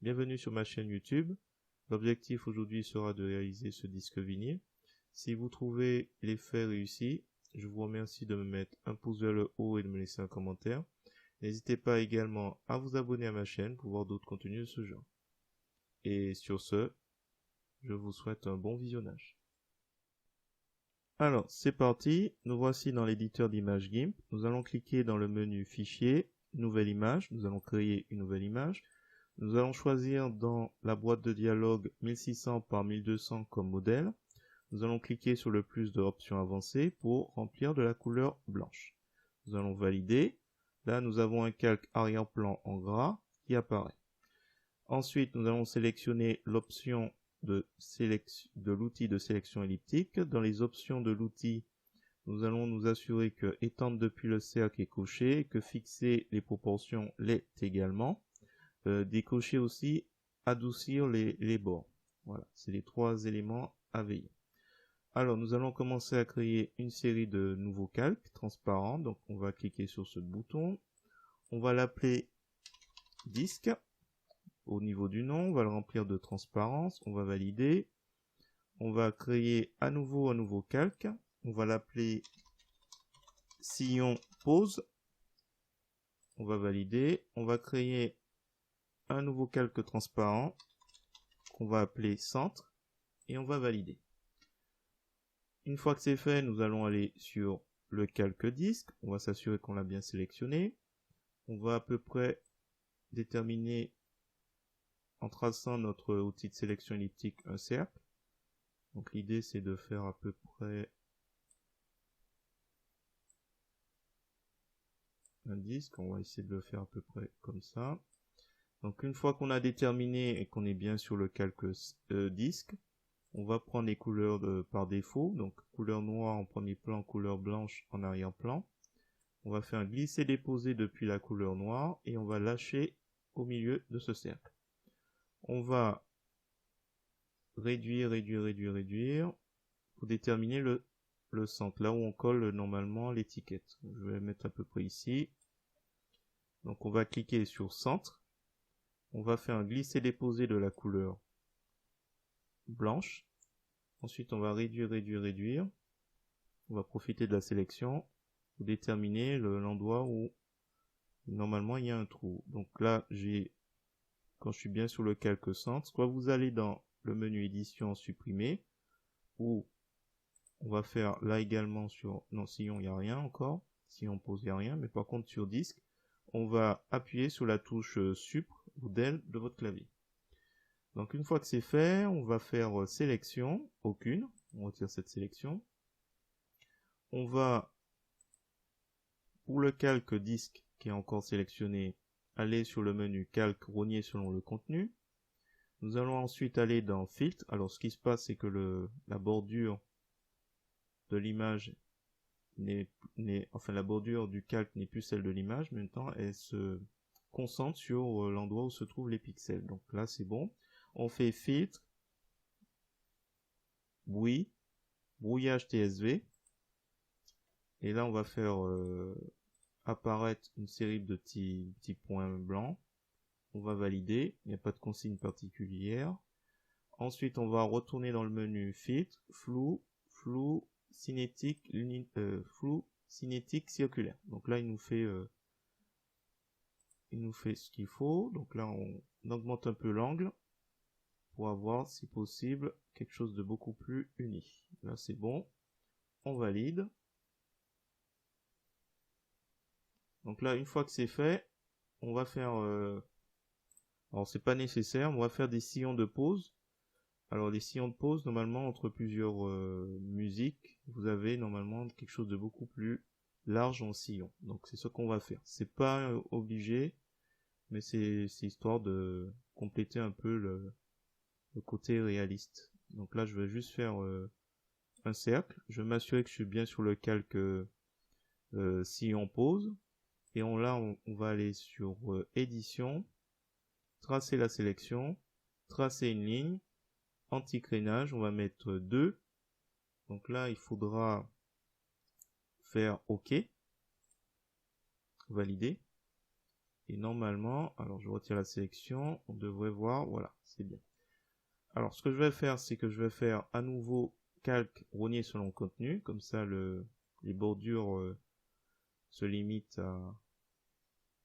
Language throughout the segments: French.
Bienvenue sur ma chaîne YouTube. L'objectif aujourd'hui sera de réaliser ce disque vinyle. Si vous trouvez l'effet réussi, je vous remercie de me mettre un pouce vers le haut et de me laisser un commentaire. N'hésitez pas également à vous abonner à ma chaîne pour voir d'autres contenus de ce genre. Et sur ce, je vous souhaite un bon visionnage. Alors, c'est parti. Nous voici dans l'éditeur d'images GIMP. Nous allons cliquer dans le menu Fichier, Nouvelle image. Nous allons créer une nouvelle image. Nous allons choisir dans la boîte de dialogue 1600 par 1200 comme modèle. Nous allons cliquer sur le plus de options avancées pour remplir de la couleur blanche. Nous allons valider. Là, nous avons un calque arrière-plan en gras qui apparaît. Ensuite, nous allons sélectionner l'option de l'outil de sélection elliptique. Dans les options de l'outil, nous allons nous assurer que étendre depuis le cercle est coché, que fixer les proportions l'est également. Décocher aussi, adoucir les bords. Voilà, c'est les trois éléments à veiller. Alors, nous allons commencer à créer une série de nouveaux calques transparents. Donc, on va cliquer sur ce bouton. On va l'appeler disque. Au niveau du nom, on va le remplir de transparence. On va valider. On va créer à nouveau un nouveau calque. On va l'appeler sillon pose. On va valider. On va créer un nouveau calque transparent qu'on va appeler centre et on va valider. Une fois que c'est fait, nous allons aller sur le calque disque. On va s'assurer qu'on l'a bien sélectionné. On va à peu près déterminer en traçant notre outil de sélection elliptique un cercle. Donc l'idée c'est de faire à peu près un disque. On va essayer de le faire à peu près comme ça. Donc une fois qu'on a déterminé et qu'on est bien sur le calque disque, on va prendre les couleurs par défaut. Donc couleur noire en premier plan, couleur blanche en arrière-plan. On va faire un glisser-déposer depuis la couleur noire et on va lâcher au milieu de ce cercle. On va réduire pour déterminer le centre, là où on colle normalement l'étiquette. Je vais le mettre à peu près ici. Donc on va cliquer sur centre. On va faire un glisser-déposer de la couleur blanche. Ensuite on va réduire. On va profiter de la sélection pour déterminer l'endroit où normalement il y a un trou. Donc là quand je suis bien sur le calque centre, soit vous allez dans le menu édition supprimer, ou on va faire là également sur, non, sillon il n'y a rien encore, sillon pose il n'y a rien, mais par contre sur disque, on va appuyer sur la touche supr ou del de votre clavier. Donc une fois que c'est fait, on va faire sélection, aucune, on retire cette sélection. On va, pour le calque disque qui est encore sélectionné, aller sur le menu calque rogner selon le contenu. Nous allons ensuite aller dans filtre. Alors ce qui se passe c'est que la bordure de l'image la bordure du calque n'est plus celle de l'image, mais maintenant elle se concentre sur l'endroit où se trouvent les pixels. Donc là c'est bon. On fait filtre, bruit, brouillage TSV. Et là on va faire apparaître une série de petits points blancs. On va valider, il n'y a pas de consigne particulière. Ensuite, on va retourner dans le menu filtre, flou, cinétique, circulaire. Donc là, il nous fait ce qu'il faut. Donc là, on augmente un peu l'angle pour avoir, si possible, quelque chose de beaucoup plus uni. Là, c'est bon. On valide. Donc là, une fois que c'est fait, on va faire alors c'est pas nécessaire, on va faire des sillons de pause. Alors les sillons de pause, normalement entre plusieurs musiques, vous avez normalement quelque chose de beaucoup plus large en sillon. Donc c'est ce qu'on va faire. C'est pas obligé, mais c'est histoire de compléter un peu le côté réaliste. Donc là je vais juste faire un cercle. Je vais m'assurer que je suis bien sur le calque sillon pause. Et on va aller sur édition, tracer la sélection, tracer une ligne, anti-crénage, on va mettre 2. Donc là, il faudra faire OK, valider. Et normalement, alors je retire la sélection, on devrait voir, voilà, c'est bien. Alors ce que je vais faire, c'est que je vais faire à nouveau calque rogner selon le contenu, comme ça les bordures se limitent à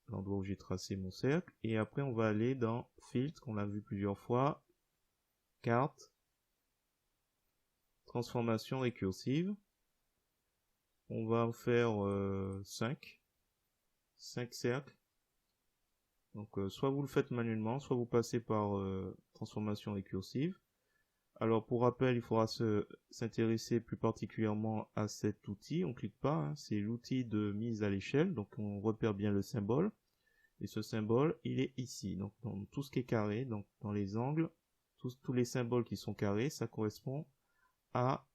l'endroit où j'ai tracé mon cercle. Et après on va aller dans filtre, qu'on a vu plusieurs fois, carte, transformation récursive. On va en faire 5 cercles. Donc soit vous le faites manuellement, soit vous passez par transformation récursive. Alors pour rappel, il faudra s'intéresser plus particulièrement à cet outil. On clique pas, hein, c'est l'outil de mise à l'échelle. Donc on repère bien le symbole. Et ce symbole, il est ici. Donc dans tout ce qui est carré, donc dans les angles, tous les symboles qui sont carrés, ça correspond à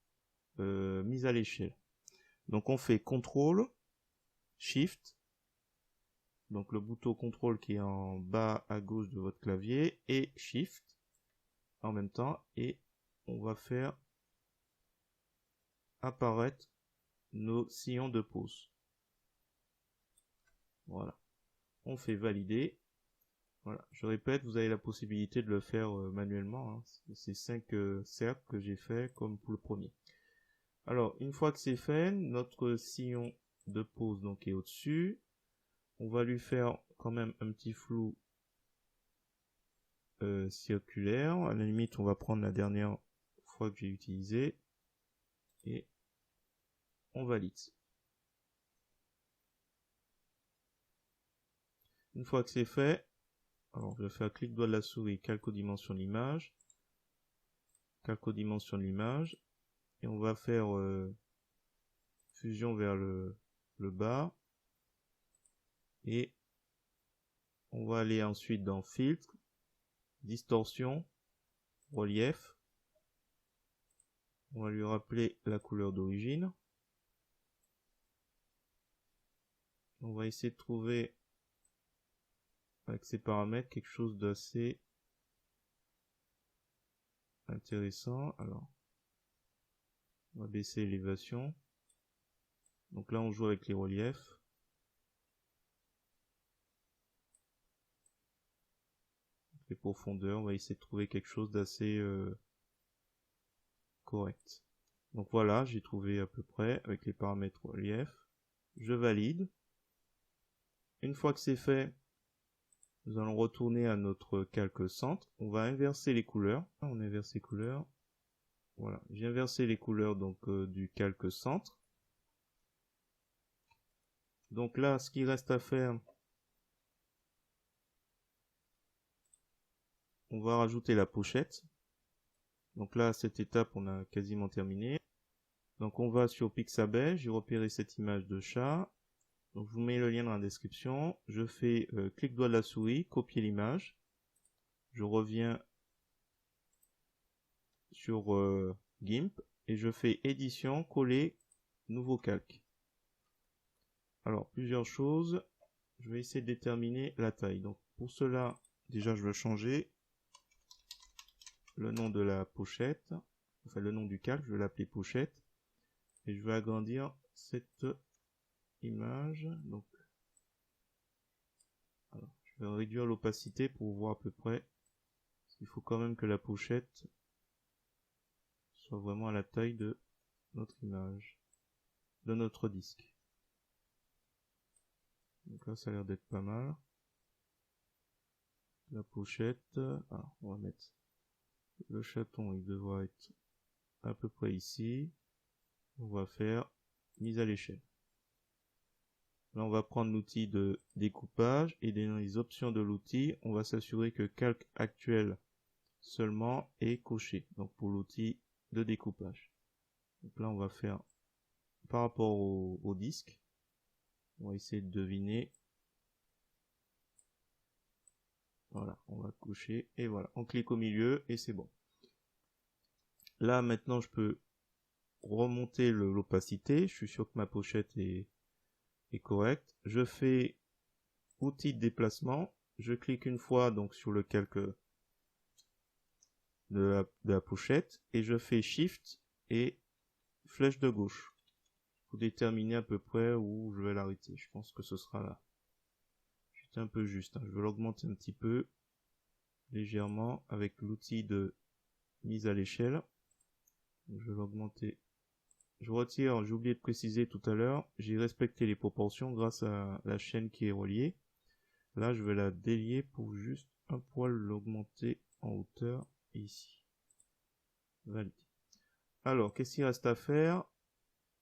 mise à l'échelle. Donc on fait CTRL, SHIFT, donc le bouton CTRL qui est en bas à gauche de votre clavier, et SHIFT en même temps, et on va faire apparaître nos sillons de pause. Voilà. On fait valider. Voilà. Je répète, vous avez la possibilité de le faire manuellement. Hein. C'est 5 cercles que j'ai fait comme pour le premier. Alors, une fois que c'est fait, notre sillon de pause donc est au-dessus. On va lui faire quand même un petit flou circulaire. À la limite, on va prendre la dernière fois que j'ai utilisé et on valide. Une fois que c'est fait, alors je vais faire clic droit de la souris, calque aux dimensions de l'image, calque aux dimensions de l'image, et on va faire fusion vers le bas, et on va aller ensuite dans filtre, distorsion, relief. On va lui rappeler la couleur d'origine. On va essayer de trouver avec ces paramètres quelque chose d'assez intéressant. Alors, on va baisser l'élévation. Donc là, on joue avec les reliefs. Les profondeurs, on va essayer de trouver quelque chose d'assez correct. Donc voilà, j'ai trouvé à peu près avec les paramètres relief. Je valide. Une fois que c'est fait, nous allons retourner à notre calque centre. On va inverser les couleurs. On inverse les couleurs. Voilà, j'ai inversé les couleurs donc du calque centre. Donc là, ce qu'il reste à faire, on va rajouter la pochette. Donc là, à cette étape, on a quasiment terminé. Donc on va sur Pixabay, j'ai repéré cette image de chat. Donc je vous mets le lien dans la description. Je fais clic droit de la souris, copier l'image. Je reviens sur GIMP et je fais édition, coller, nouveau calque. Alors plusieurs choses. Je vais essayer de déterminer la taille. Donc pour cela, déjà je veux changer le nom de la pochette, enfin le nom du calque, je vais l'appeler pochette. Et je vais agrandir cette image. Donc alors, je vais réduire l'opacité pour voir à peu près. Il faut quand même que la pochette soit vraiment à la taille de notre image, de notre disque. Donc là, ça a l'air d'être pas mal. La pochette, alors on va mettre le chaton, il devra être à peu près ici. On va faire mise à l'échelle. Là, on va prendre l'outil de découpage et dans les options de l'outil, on va s'assurer que calque actuel seulement est coché. Donc pour l'outil de découpage. Donc là, on va faire par rapport au disque. On va essayer de deviner. Voilà, on va coucher et voilà, on clique au milieu et c'est bon. Là maintenant je peux remonter l'opacité, je suis sûr que ma pochette est correcte. Je fais outil de déplacement, je clique une fois donc sur le calque de la pochette et je fais Shift et flèche de gauche pour déterminer à peu près où je vais l'arrêter. Je pense que ce sera là. C'est un peu juste, hein. Je vais l'augmenter un petit peu, légèrement, avec l'outil de mise à l'échelle. Je vais l'augmenter. Je retire, j'ai oublié de préciser tout à l'heure, j'ai respecté les proportions grâce à la chaîne qui est reliée. Là, je vais la délier pour juste un poil l'augmenter en hauteur ici. Validé. Alors, qu'est-ce qu'il reste à faire?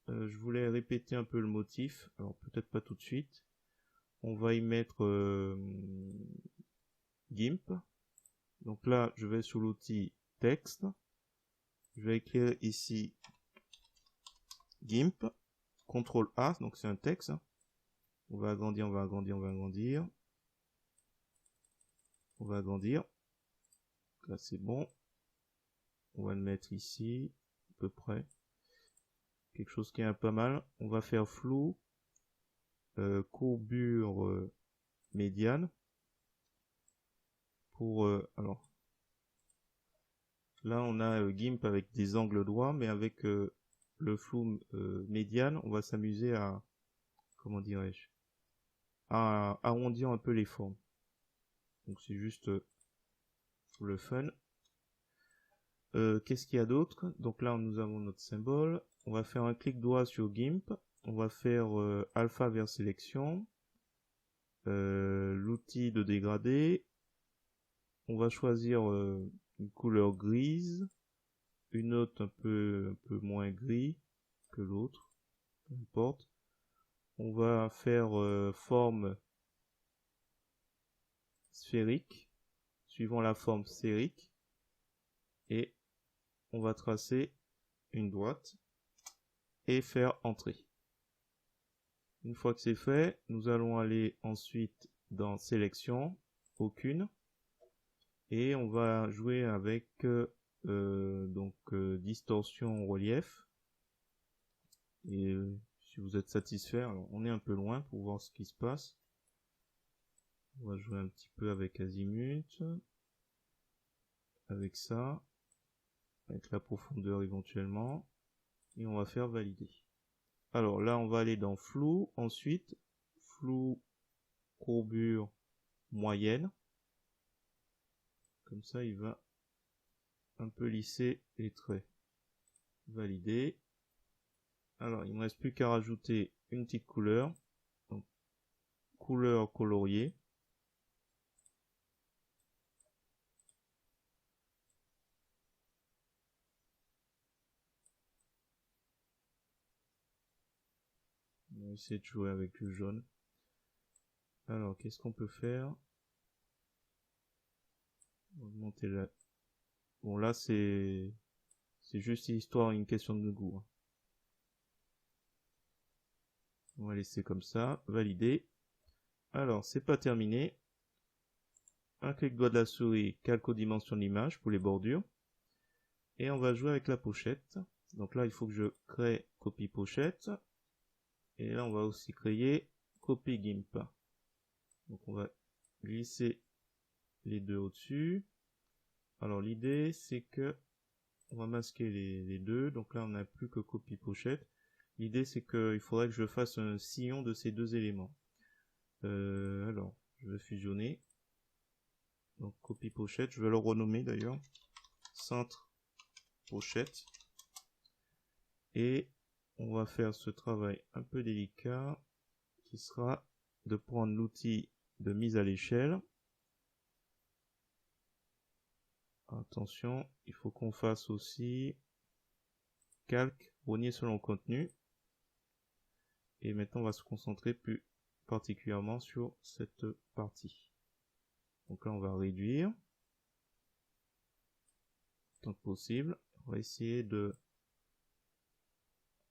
Je voulais répéter un peu le motif. Alors, peut-être pas tout de suite. On va y mettre GIMP. Donc là, je vais sur l'outil texte. Je vais écrire ici GIMP. CTRL A, donc c'est un texte. On va agrandir, on va agrandir, on va agrandir. On va agrandir. Là, c'est bon. On va le mettre ici, à peu près. Quelque chose qui est pas mal. On va faire flou, courbure médiane. Pour alors là on a GIMP avec des angles droits, mais avec le flou médiane, on va s'amuser à, comment dirais-je, à arrondir un peu les formes. Donc c'est juste pour le fun. Qu'est-ce qu'il y a d'autre? Donc là nous avons notre symbole. On va faire un clic droit sur GIMP. On va faire alpha vers sélection. L'outil de dégradé. On va choisir une couleur grise, une autre un peu moins gris que l'autre, peu importe. On va faire forme sphérique, suivant la forme sphérique, et on va tracer une droite et faire entrée. Une fois que c'est fait, nous allons aller ensuite dans sélection, aucune, et on va jouer avec distorsion relief. Et si vous êtes satisfait, alors on est un peu loin pour voir ce qui se passe. On va jouer un petit peu avec azimut, avec ça, avec la profondeur éventuellement, et on va faire valider. Alors là, on va aller dans flou, ensuite flou courbure moyenne. Comme ça, il va un peu lisser les traits. Valider. Alors, il ne me reste plus qu'à rajouter une petite couleur. Donc, couleur coloriée. On va essayer de jouer avec le jaune. Alors, qu'est-ce qu'on peut faire? Augmenter la... Bon, là, c'est juste histoire, une question de goût, hein. On va laisser comme ça, valider. Alors, c'est pas terminé. Un clic droit de la souris, calque aux dimensions de l'image pour les bordures. Et on va jouer avec la pochette. Donc là, il faut que je crée copie pochette. Et là, on va aussi créer copie GIMP. Donc on va glisser les deux au-dessus. Alors l'idée, c'est que on va masquer les deux. Donc là, on n'a plus que copie pochette. L'idée, c'est qu'il faudrait que je fasse un sillon de ces deux éléments. Alors, je vais fusionner. Donc copie pochette, je vais le renommer d'ailleurs. Centre pochette. Et on va faire ce travail un peu délicat qui sera de prendre l'outil de mise à l'échelle. Attention, il faut qu'on fasse aussi calque, rogner selon le contenu. Et maintenant, on va se concentrer plus particulièrement sur cette partie. Donc là, on va réduire tant que possible. On va essayer de,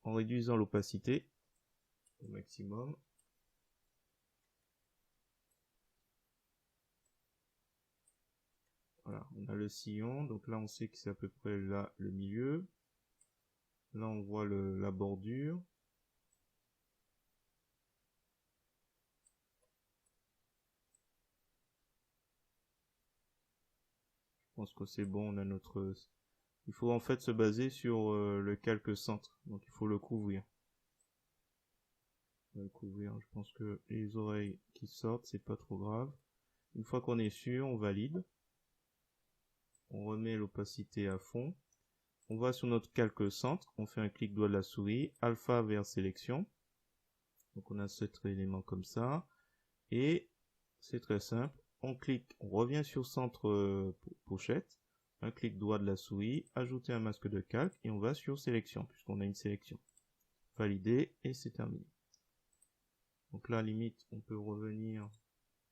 en réduisant l'opacité au maximum. Voilà, on a le sillon. Donc là, on sait que c'est à peu près là le milieu. Là, on voit la bordure. Je pense que c'est bon, on a notre... Il faut en fait se baser sur le calque centre. Donc il faut le couvrir. va le couvrir. Je pense que les oreilles qui sortent, c'est pas trop grave. Une fois qu'on est sûr, on valide. On remet l'opacité à fond. On va sur notre calque centre, on fait un clic droit de la souris, alpha vers sélection. Donc on a cet élément comme ça. Et c'est très simple. On clique, on revient sur centre pochette. Un clic droit de la souris, ajouter un masque de calque et on va sur sélection puisqu'on a une sélection. Valider et c'est terminé. Donc là, limite, on peut revenir,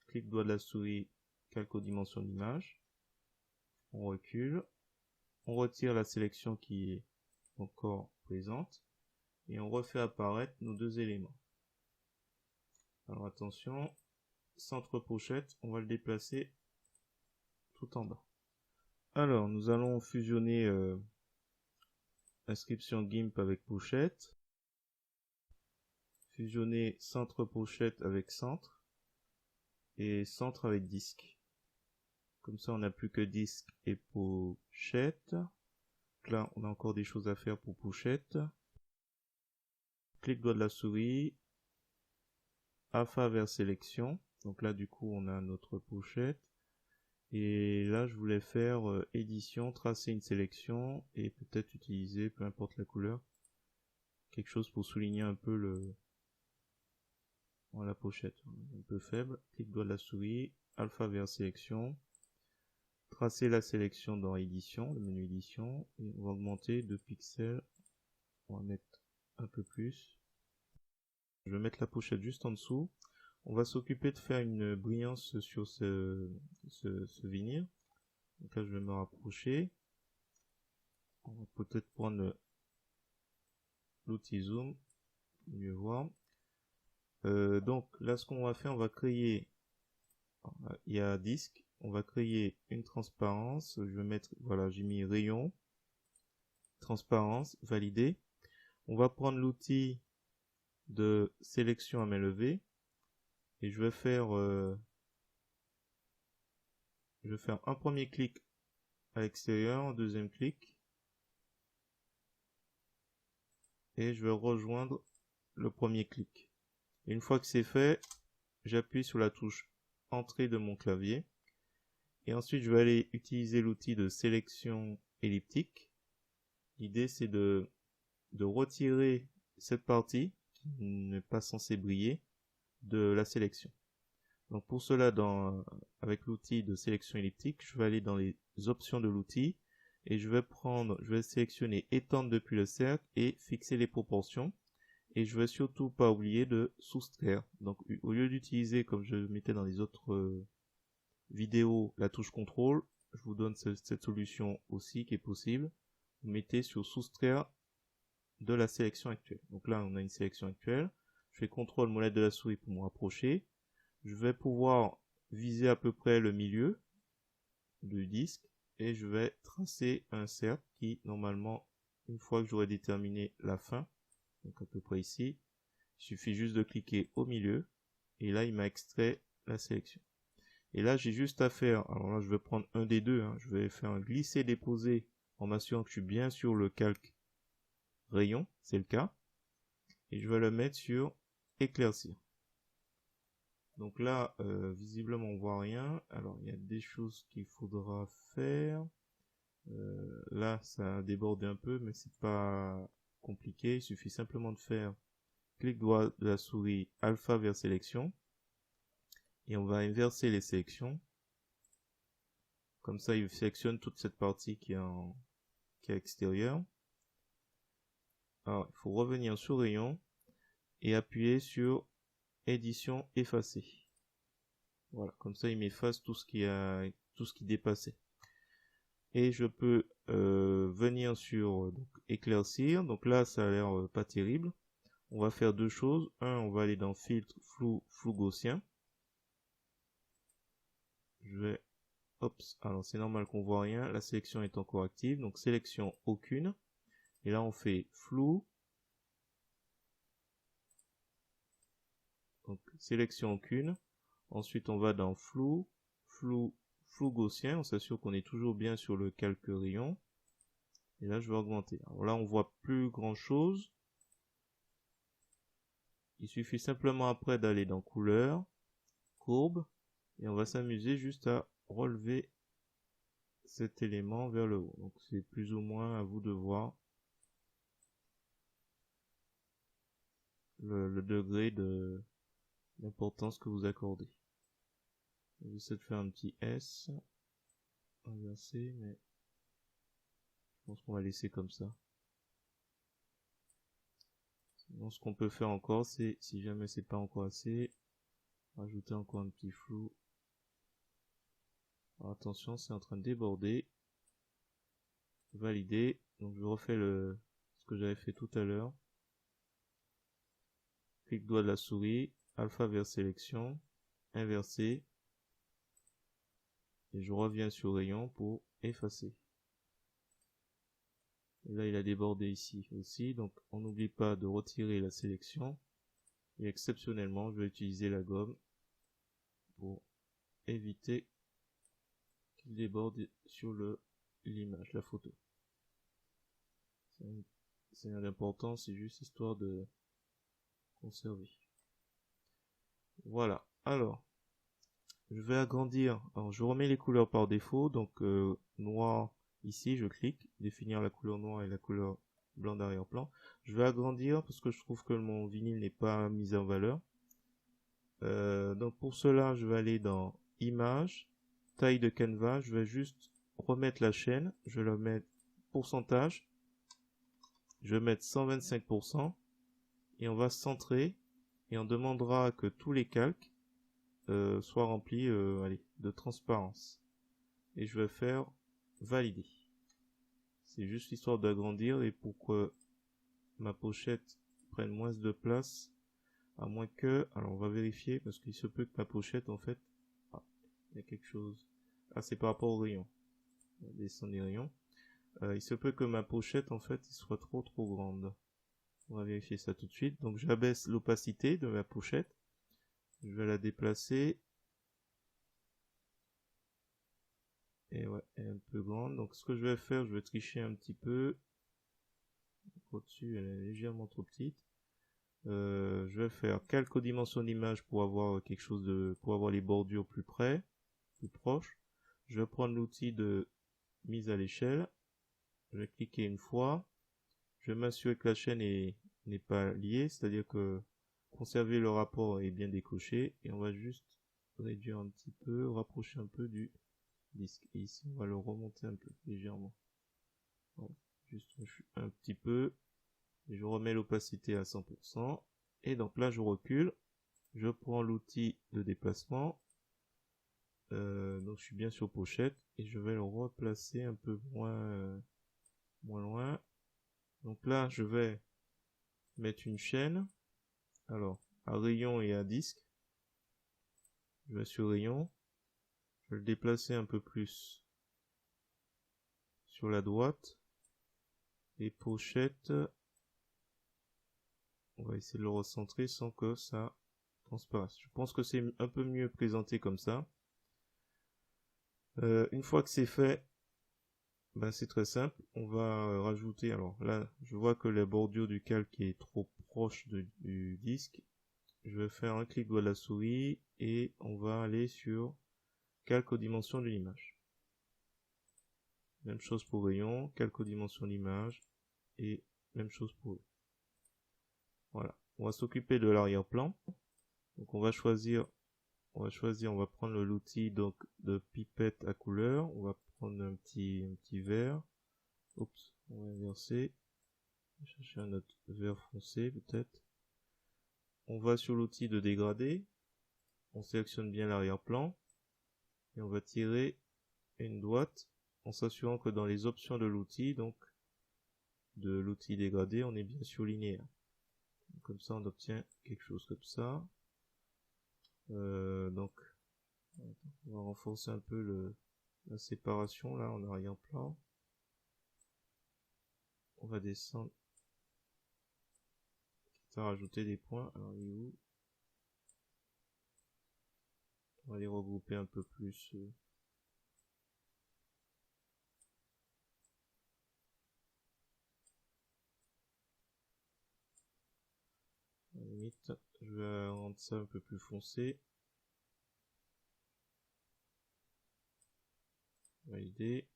clic droit de la souris, calque aux dimensions d'image. On recule, on retire la sélection qui est encore présente et on refait apparaître nos deux éléments. Alors attention, centre pochette, on va le déplacer tout en bas. Alors, nous allons fusionner inscription GIMP avec pochette. Fusionner centre pochette avec centre. Et centre avec disque. Comme ça, on n'a plus que disque et pochette. Donc là, on a encore des choses à faire pour pochette. Clic droit de la souris. Alpha vers sélection. Donc là, du coup, on a notre pochette. Et là, je voulais faire édition, tracer une sélection et peut-être utiliser, peu importe la couleur, quelque chose pour souligner un peu la pochette. Un peu faible. Clic droit de la souris, alpha vers sélection. Tracer la sélection dans édition, le menu édition. Et on va augmenter 2 pixels. On va mettre un peu plus. Je vais mettre la pochette juste en dessous. On va s'occuper de faire une brillance sur ce vinyle. Donc là, je vais me rapprocher. On va peut-être prendre l'outil zoom pour mieux voir. Donc là, ce qu'on va faire, on va créer, il y a disque, on va créer une transparence. Je vais mettre, voilà, j'ai mis rayon, transparence, valider. On va prendre l'outil de sélection à main levée et je vais faire un premier clic à l'extérieur, un deuxième clic et je vais rejoindre le premier clic. Et une fois que c'est fait, j'appuie sur la touche entrée de mon clavier et ensuite je vais aller utiliser l'outil de sélection elliptique. L'idée c'est de retirer cette partie qui n'est pas censée briller de la sélection. Donc pour cela, avec l'outil de sélection elliptique, je vais aller dans les options de l'outil et je vais sélectionner étendre depuis le cercle et fixer les proportions. Et je vais surtout pas oublier de soustraire. Donc au lieu d'utiliser, comme je mettais dans les autres vidéos, la touche contrôle, je vous donne cette solution aussi qui est possible. Vous mettez sur soustraire de la sélection actuelle. Donc là, on a une sélection actuelle. Je fais CTRL molette de la souris pour me rapprocher. Je vais pouvoir viser à peu près le milieu du disque et je vais tracer un cercle qui, normalement, une fois que j'aurai déterminé la fin, donc à peu près ici, il suffit juste de cliquer au milieu et là, il m'a extrait la sélection. Et là, j'ai juste à faire, alors là, je vais prendre un des deux, je vais faire un glisser-déposer en m'assurant que je suis bien sur le calque rayon, c'est le cas, et je vais le mettre sur éclaircir. Donc là, visiblement, on voit rien. Alors, il y a des choses qu'il faudra faire. Là, ça a débordé un peu, mais c'est pas compliqué. Il suffit simplement de faire clic droit de la souris alpha vers sélection. Et on va inverser les sélections. Comme ça, il sélectionne toute cette partie qui est extérieure. Alors, il faut revenir sur rayon et appuyer sur édition effacer. Voilà, comme ça il m'efface tout ce qui dépassait. Et je peux venir sur éclaircir. Donc là, ça a l'air pas terrible. On va faire deux choses. On va aller dans filtre flou gaussien. Je vais, alors c'est normal qu'on voit rien. La sélection est encore active. Donc sélection aucune. Et là on fait flou. Donc sélection aucune. Ensuite on va dans flou gaussien. On s'assure qu'on est toujours bien sur le calque rayon. Et là je vais augmenter. Alors là on voit plus grand chose. il suffit simplement après d'aller dans couleur, courbe, et on va s'amuser juste à relever cet élément vers le haut. Donc c'est plus ou moins à vous de voir le degré d'importance que vous accordez. J'essaie de faire un petit S inversé, mais je pense qu'on va laisser comme ça. Sinon, ce qu'on peut faire encore, c'est, si jamais c'est pas encore assez, rajouter encore un petit flou. Alors attention, c'est en train de déborder. Valider. Donc je refais ce que j'avais fait tout à l'heure. Clic droit de la souris, alpha vers sélection, inverser. Et je reviens sur rayon pour effacer. Et là, il a débordé ici aussi. Donc on n'oublie pas de retirer la sélection. Et exceptionnellement, je vais utiliser la gomme pour éviter qu'il déborde sur l'image, la photo. C'est d'important, c'est juste histoire de conserver. Voilà. Alors, je vais agrandir. Alors, je remets les couleurs par défaut. Donc, noir, ici, je clique. Définir la couleur noire et la couleur blanc d'arrière-plan. Je vais agrandir parce que je trouve que mon vinyle n'est pas mis en valeur. Donc, pour cela, je vais aller dans Images, taille de canevas. Je vais juste remettre la chaîne. Je vais la mettre pourcentage. Je vais mettre 125%. Et on va centrer. Et on demandera que tous les calques soit rempli de transparence. Et je vais faire valider. C'est juste histoire d'agrandir et pour que ma pochette prenne moins de place. À moins que... Alors on va vérifier parce qu'il se peut que ma pochette en fait... Ah, il y a quelque chose. Ah, c'est par rapport au rayon. On va descendre les rayons. Il se peut que ma pochette en fait il soit trop grande. On va vérifier ça tout de suite. Donc j'abaisse l'opacité de ma pochette. Je vais la déplacer. Et ouais, elle est un peu grande. Donc ce que je vais faire, je vais tricher un petit peu. Au-dessus, elle est légèrement trop petite. Je vais faire calque aux dimensions d'image pour avoir quelque chose pour avoir les bordures plus près, plus proches. Je vais prendre l'outil de mise à l'échelle. Je vais cliquer une fois. Je vais m'assurer que la chaîne n'est pas liée, c'est-à-dire que conserver le rapport est bien décoché. Et on va juste réduire un petit peu, rapprocher un peu du disque. Et ici, on va le remonter un peu, légèrement. Voilà. Juste un petit peu. Et je remets l'opacité à 100%. Et donc là, je recule. Je prends l'outil de déplacement. Donc je suis bien sur pochette. Et je vais le replacer un peu moins loin. Donc là, je vais mettre une chaîne. Alors, à rayon et à disque. Je vais sur rayon. Je vais le déplacer un peu plus sur la droite. Et pochette, on va essayer de le recentrer sans que ça transparaisse. Je pense que c'est un peu mieux présenté comme ça. Une fois que c'est fait, ben c'est très simple. On va rajouter, alors là, je vois que la bordure du calque est trop proche du disque. Je vais faire un clic droit de la souris et on va aller sur calque aux dimensions de l'image. Même chose pour rayon, calque aux dimensions de l'image et même chose pour eux. Voilà. On va s'occuper de l'arrière-plan. Donc on va prendre l'outil donc de pipette à couleur. On va prendre un petit vert. Oups, on va inverser. On va chercher un autre vert foncé peut-être. On va sur l'outil de dégradé. On sélectionne bien l'arrière-plan. Et on va tirer une droite en s'assurant que dans les options de l'outil, donc de l'outil dégradé, on est bien sur linéaire. Comme ça, on obtient quelque chose comme ça. Donc, on va renforcer un peu la séparation là en arrière-plan. On va descendre. Quitte à rajouter des points. Alors, il est où? On va les regrouper un peu plus. limite. Je vais rendre ça un peu plus foncé. Valider.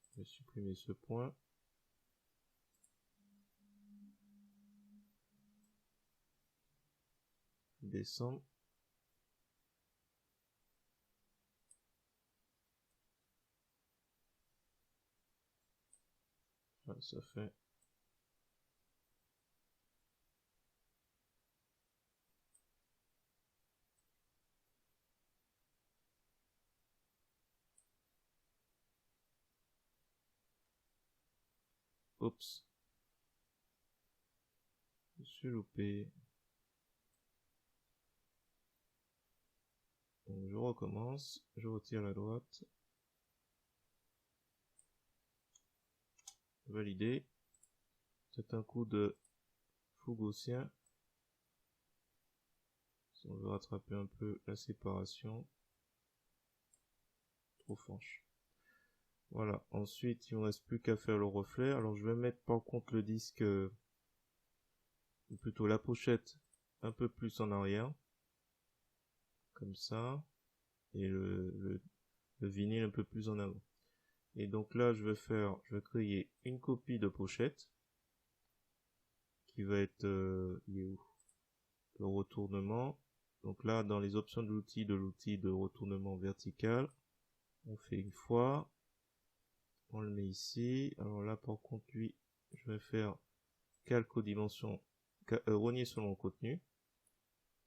Je vais supprimer ce point. Descendre. Voilà, ça fait. Oups. Je suis loupé. Donc je recommence. Je retire la droite. Valider. C'est un coup de flou gaussien. Si on veut rattraper un peu la séparation. Trop franche. Voilà. Ensuite, il ne reste plus qu'à faire le reflet. Alors je vais mettre par contre le disque, ou plutôt la pochette, un peu plus en arrière. Comme ça. Et le vinyle un peu plus en avant. Et donc là, je vais créer une copie de pochette qui va être, il est où? Le retournement. Donc là, dans les options de l'outil de retournement vertical, on fait une fois, on le met ici. Alors là, par contre, lui, je vais faire calque aux dimensions, rogner selon le contenu.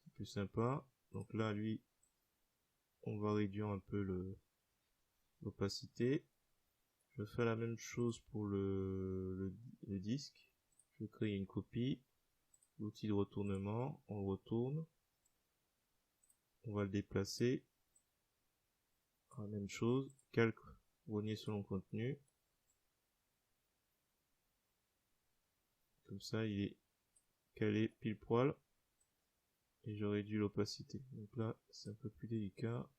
C'est plus sympa. Donc là, lui, on va réduire un peu l'opacité. Je fais la même chose pour le disque. Je crée une copie. L'outil de retournement, on le retourne. On va le déplacer. La même chose. Calque, rogner selon contenu. Comme ça, il est calé pile poil. Et je réduis l'opacité. Donc là, c'est un peu plus délicat.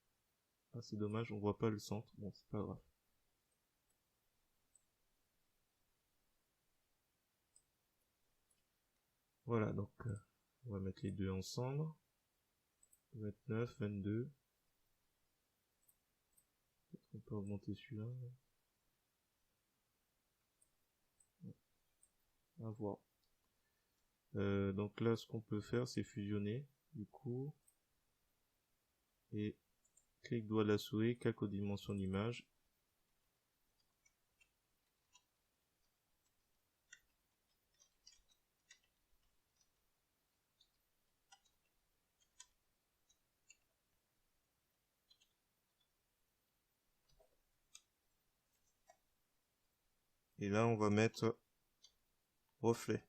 Ah, c'est dommage, on voit pas le centre. Bon, c'est pas grave. Voilà, donc on va mettre les deux ensemble. 29, 22. On peut augmenter celui-là. À voir. Donc là, ce qu'on peut faire, c'est fusionner. Du coup, et clic droit de la souris, calque aux dimensions d'image. Et là, on va mettre reflet.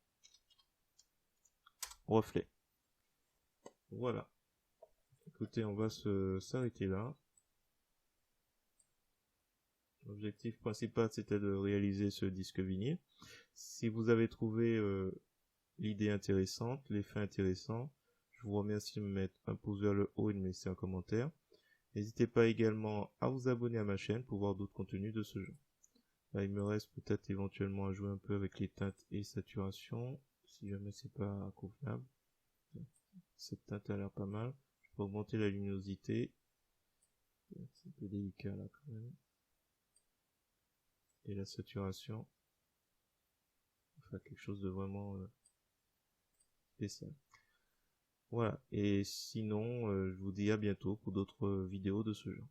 Reflet. Voilà. Écoutez, on va s'arrêter là. L'objectif principal, c'était de réaliser ce disque vinyle. Si vous avez trouvé l'idée intéressante, l'effet intéressant, je vous remercie de me mettre un pouce vers le haut et de me laisser un commentaire. N'hésitez pas également à vous abonner à ma chaîne pour voir d'autres contenus de ce genre. Là, il me reste peut-être éventuellement à jouer un peu avec les teintes et saturation, si jamais c'est pas convenable. Cette teinte a l'air pas mal. Je peux augmenter la luminosité. C'est un peu délicat là quand même. Et la saturation. Enfin, quelque chose de vraiment spécial. Voilà. Et sinon, je vous dis à bientôt pour d'autres vidéos de ce genre.